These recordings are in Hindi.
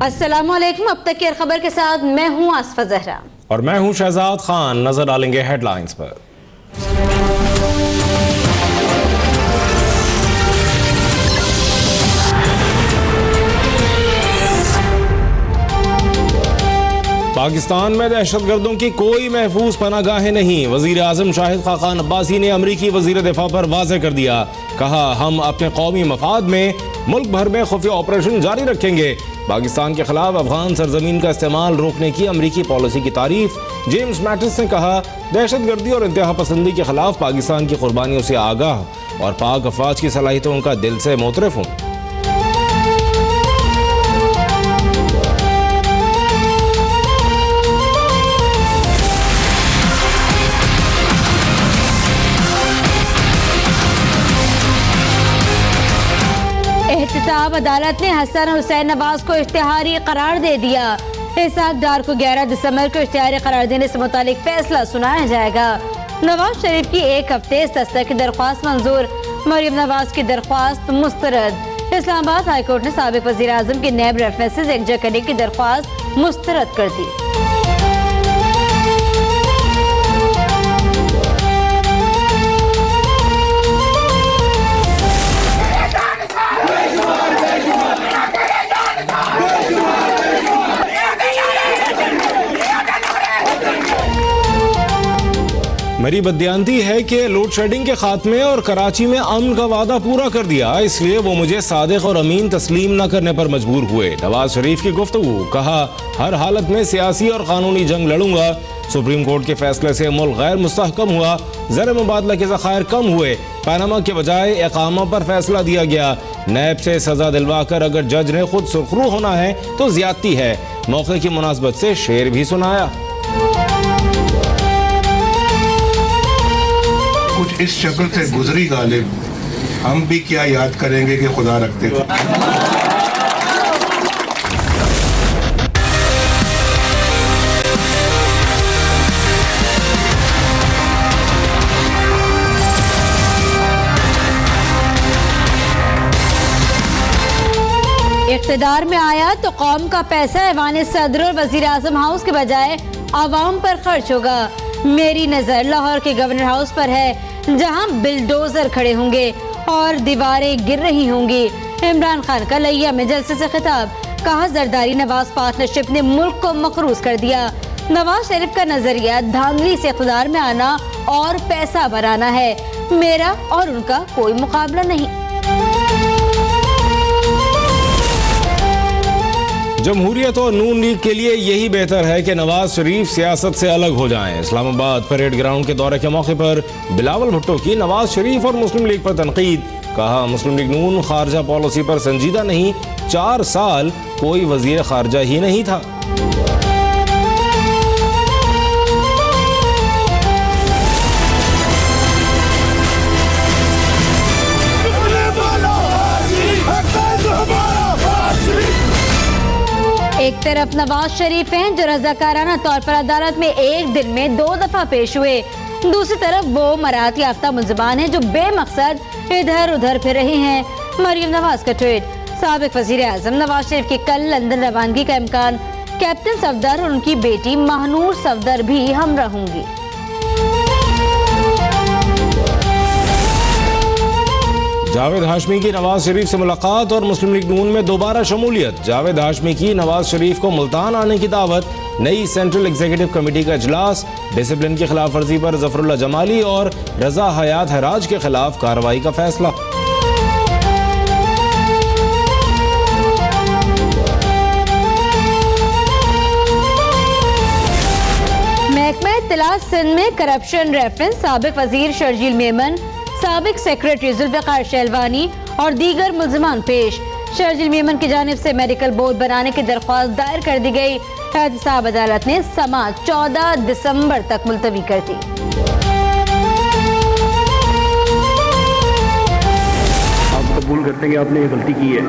अस्सलामुअलैकुम। अब तक की खबर के साथ मैं हूं आसफा जहरा और मैं हूं शहजाद खान। नजर डालेंगे हेडलाइंस पर। पाकिस्तान में दहशतगर्दों की कोई महफूज पनागाहें नहीं। वजीर आजम शाहिद खाकान अब्बासी ने अमरीकी वजीर दिफा पर वाज़ेह कर दिया। कहा, हम अपने कौमी मफाद में मुल्क भर में खुफिया ऑपरेशन जारी रखेंगे। पाकिस्तान के खिलाफ अफगान सरजमीन का इस्तेमाल रोकने की अमरीकी पॉलिसी की तारीफ। जेम्स मैटिस ने कहा, दहशतगर्दी और इंतहा पसंदी के खिलाफ पाकिस्तान की कुर्बानियों से आगाह और पाक अफवाज की सलाहियतों का दिल से मोतरफ हूँ। एहतसाब अदालत ने हसन हुसैन नवाज को इश्तिहारी करार दे दिया। इसहाक डार को 11 दिसंबर को इश्तिहारी करार देने से मुतालिक फैसला सुनाया जाएगा। नवाज शरीफ की एक हफ्ते दस्तक की दरख्वास्त मंजूर। मरियम नवाज की दरख्वास्त मुस्तरद। इस्लामाबाद हाईकोर्ट ने साबिक वजीर आजम की नैब रेफरेंसेस यकजा करने की दरख्वास्त मुस्तरद कर दी। मेरी बददियांती है कि लोड शेडिंग के खात्मे और कराची में अमन का वादा पूरा कर दिया, इसलिए वो मुझे सादिक और अमीन तस्लीम न करने पर मजबूर हुए। नवाज शरीफ की गुफ्तगू। कहा, हर हालत में सियासी और कानूनी जंग लड़ूंगा। सुप्रीम कोर्ट के फैसले से मुल्क गैर मुस्तहकम हुआ। ज़र मुबादला के ज़खायर कम हुए। पनामा के बजाय इकामा पर फैसला दिया गया। नैब से सजा दिलवा कर अगर जज ने खुद सुरखरू होना है तो ज्यादती है। मौके की मुनासबत से शेर भी सुनाया। कुछ इस शक्ल से गुजरी गालिब, हम भी क्या याद करेंगे कि खुदा रखते थे। इक़्तिदार में आया तो कौम का पैसा ऐवान सदर और वजीर आजम हाउस के बजाय आवाम पर खर्च होगा। मेरी नजर लाहौर के गवर्नर हाउस पर है, जहां बिलडोजर खड़े होंगे और दीवारें गिर रही होंगी। इमरान खान का लिया में जलसे से खिताब। कहा, जरदारी नवाज पार्टनरशिप ने मुल्क को मकरूज कर दिया। नवाज शरीफ का नजरिया धांधली से इक़्तिदार में आना और पैसा बनाना है। मेरा और उनका कोई मुकाबला नहीं। जमहूरियत और नून लीग के लिए यही बेहतर है कि नवाज शरीफ सियासत से अलग हो जाएं। इस्लामाबाद परेड ग्राउंड के दौरे के मौके पर बिलावल भुट्टो की नवाज शरीफ और मुस्लिम लीग पर तनकीद। कहा, मुस्लिम लीग नून खारजा पॉलिसी पर संजीदा नहीं। 4 साल कोई वजीर खारजा ही नहीं था। एक तरफ नवाज शरीफ हैं जो रजाकाराना तौर पर अदालत में एक दिन में 2 दफा पेश हुए। दूसरी तरफ वो मराहत याफ्ता मुल्ज़िमान हैं जो बेमकसद इधर उधर फिर रहे हैं। मरियम नवाज का ट्वीट। साबिक वजीर आजम नवाज शरीफ की कल लंदन रवानगी का इम्कान। कैप्टन सफदर और उनकी बेटी महनूर सफदर भी हमरा होंगी। जावेद हाशमी की नवाज शरीफ से मुलाकात और मुस्लिम लीग नून में दोबारा शमूलियत। जावेद हाशमी की नवाज शरीफ को मुल्तान आने की दावत। नई सेंट्रल एग्जीक्यूटिव कमेटी का इजलास। डिसिप्लिन की खिलाफ वर्जी पर जफरुल्लाह जमाली और रजा हयात हराज के खिलाफ कार्रवाई का फैसला। महकमा इत्तलात सिंध में करप्शन रेफरेंस। साबिक वजीर शर्जील मेमन, साबिक सेक्रेटरी जुल्फ़िकार शहलवानी और दीगर मुल्ज़िमान पेश। शर्जील मेमन की जानिब से मेडिकल बोर्ड बनाने की दरख्वास्त दायर कर दी गई। एहतसाब अदालत ने समाअत 14 दिसंबर तक मुलतवी कर दी। आप कबूल करते हैं कि आपने ये गलती की है?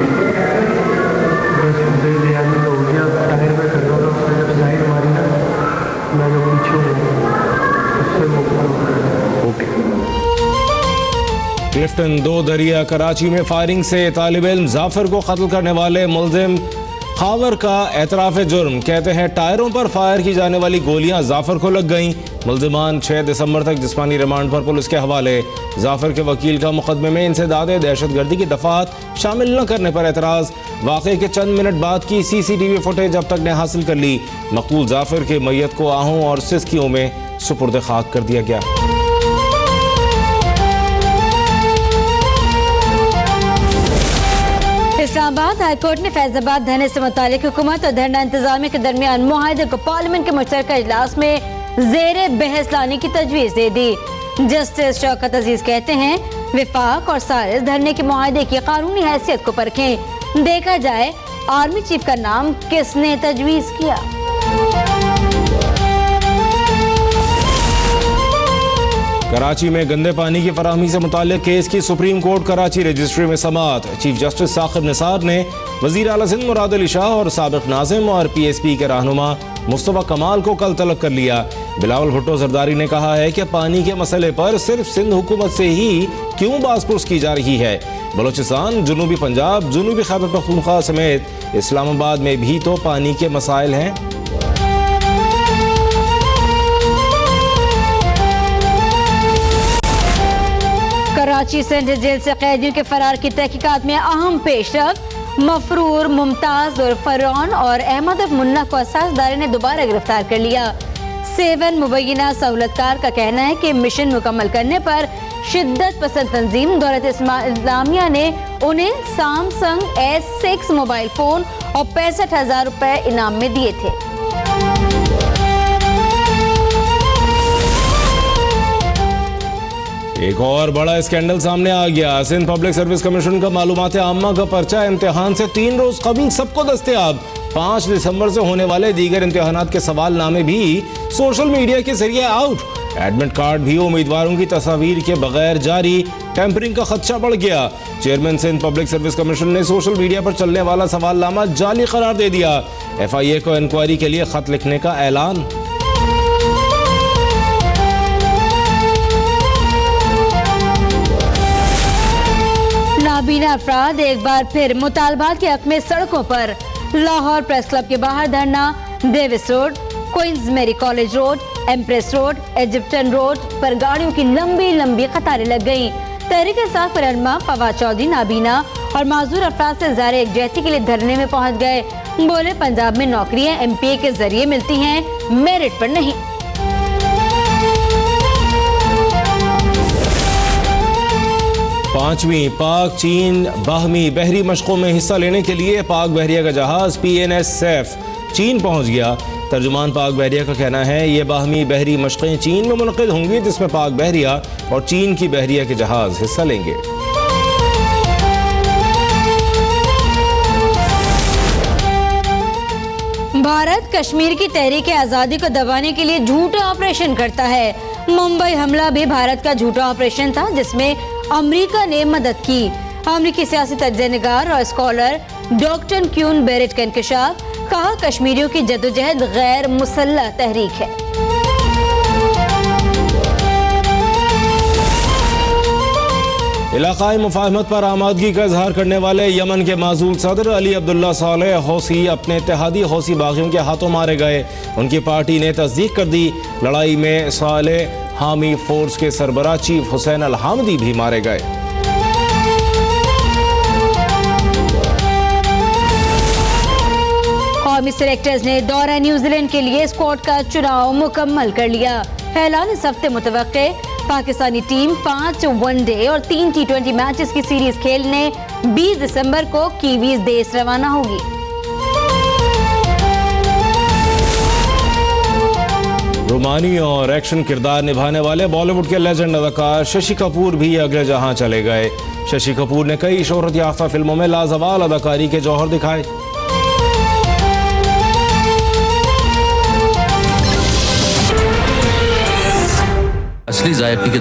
क्लिफ्टन 2 दरिया कराची में फायरिंग से तालिब इल्म जाफर को कत्ल करने वाले मुल्जिम खावर का एतराफ जुर्म, कहते हैं टायरों पर फायर की जाने वाली गोलियां जाफर को लग गईं। मुल्जिमान 6 दिसंबर तक जिस्मानी रिमांड पर पुलिस के हवाले। जाफर के वकील का मुकदमे में इंसदाद दहशतगर्दी की दफात शामिल न करने पर एतराज़। वाक़े के चंद मिनट बाद की CCTV फुटेज अब तक ने हासिल कर ली। मकतूल जाफर के मैयत को आहूं और सिस्कियों में सुपुर्द खाक कर दिया गया। इस्लामाबाद हाईकोर्ट ने फैजाबाद धरने से मुतालिक हुकूमत और धरना इंतजामिया के दरमियान मुआहदे को पार्लियामेंट के मुश्तरका इजलास में जेर बहस लाने की तजवीज़ दे दी। जस्टिस शौकत अजीज कहते हैं विफाक और सालिस धरने के मुआहदे की कानूनी हैसियत को परखें, देखा जाए आर्मी चीफ का नाम किसने तजवीज़ किया। कराची में गंदे पानी की फराहमी से मुताल्लिक केस की सुप्रीम कोर्ट कराची रजिस्ट्री में समाअत। चीफ जस्टिस साकिब निसार ने वज़ीर आला सिंध मुराद अली शाह और साबिक नाज़िम और PSP के रहनुमा मुस्तफ़ा कमाल को कल तलब कर लिया। बिलावल भुट्टो जरदारी ने कहा है कि पानी के मसले पर सिर्फ सिंध हुकूमत से ही क्यों बासपुरस की जा रही है। बलोचिस्तान, जनूबी पंजाब, जनूबी खैबर पख्तूनख्वा समेत इस्लामाबाद में भी तो पानी के मसाइल हैं। कराची सेंट्रल जेल से कैदियों के फरार की तहकीकात में अहम पेशरफ। मफरूर, मुमताज और फरौन और अहमद मुन्ना को असासदारे ने दोबारा गिरफ्तार कर लिया। 7 मुबैना सहूलतकार का कहना है कि मिशन मुकम्मल करने पर शिद्दत पसंद तंजीम दौलत इस्लामिया ने उन्हें सैमसंग S6 मोबाइल फोन और 65,000 रुपए इनाम में दिए थे। एक और बड़ा स्कैंडल सामने आ गया। सिंध पब्लिक सर्विस कमीशन का मालूमात आम्मा का पर्चा इम्तिहान से 3 रोज कबल सबको दस्तयाब। 5 दिसंबर से होने वाले दीगर इम्तिहानात के सवालनामे भी सोशल मीडिया के जरिए आउट। एडमिट कार्ड भी उम्मीदवारों की तस्वीर के बगैर जारी। टेम्परिंग का खदशा बढ़ गया। Chairman Sindh public service commission ने सोशल मीडिया पर चलने वाला सवालनामा जाली करार दे दिया। FIA को इंक्वायरी के लिए खत लिखने का ऐलान। नाबीना अफराद एक बार फिर मुतालबात के हक में सड़कों पर। लाहौर प्रेस क्लब के बाहर धरना। Davis road, Queens Mary college road, Empress road, Egyptian road पर गाड़ियों की लंबी लंबी कतारें लग गईं। तहरीक इंसाफ पर रहनुमा फवाद चौधरी नाबीना और माजूर अफराद से ज़ाहिर एकजहती के लिए धरने में पहुंच गए। बोले पंजाब में नौकरियां MPA के जरिए मिलती हैं, मेरिट पर नहीं। पांचवीं पाक चीन बाहमी बहरी मशकों में हिस्सा लेने के लिए पाक बहरिया का जहाज PNS सैफ चीन पहुंच गया। तर्जुमान पाक बहरिया का कहना है ये बाहमी बहरी मशक़ें चीन में मुनक़िद होंगी, जिसमें पाक बहरिया और चीन की बहरिया के जहाज हिस्सा लेंगे। भारत कश्मीर की तहरीक आज़ादी को दबाने के लिए झूठा ऑपरेशन करता है। मुंबई हमला भी भारत का झूठा ऑपरेशन था, जिसमें अमेरिका ने मदद की। अमेरिकी सियासी तज्ज़ियानिगार और स्कॉलर डॉक्टर क्यून बेरेट का इंकशाफ। कहा कश्मीरियों की जद्दोजहद गैर मुसल्लह तहरीक है। इलाकाई मुफाहमत पर आमादगी का इजहार करने वाले यमन के माजूल सदर अली अब्दुल्ला सालेह हौसी अपने इत्तेहादी हौसी बागियों के हाथों मारे गए। उनकी पार्टी ने तस्दीक कर दी। लड़ाई में सालेह हामी फोर्स के सरबराह चीफ हुसैन अल हामदी भी मारे गए। कौमी सिलेक्टर्स ने दौरा न्यूजीलैंड के लिए स्क्वाड का चुनाव मुकम्मल कर लिया। ऐलान इस हफ्ते मुतवक्के। पाकिस्तानी टीम 5 वनडे और 3 T20 मैचेस की सीरीज खेलने 20 दिसंबर को कीवीज देश रवाना होगी। रोमानी और एक्शन किरदार निभाने वाले बॉलीवुड के लेजेंड अदाकार शशि कपूर भी अगले जहां चले गए। शशि कपूर ने कई शोहरत याफ्ता फिल्मों में लाजवाल अदाकारी के जौहर दिखाए। असली जायके के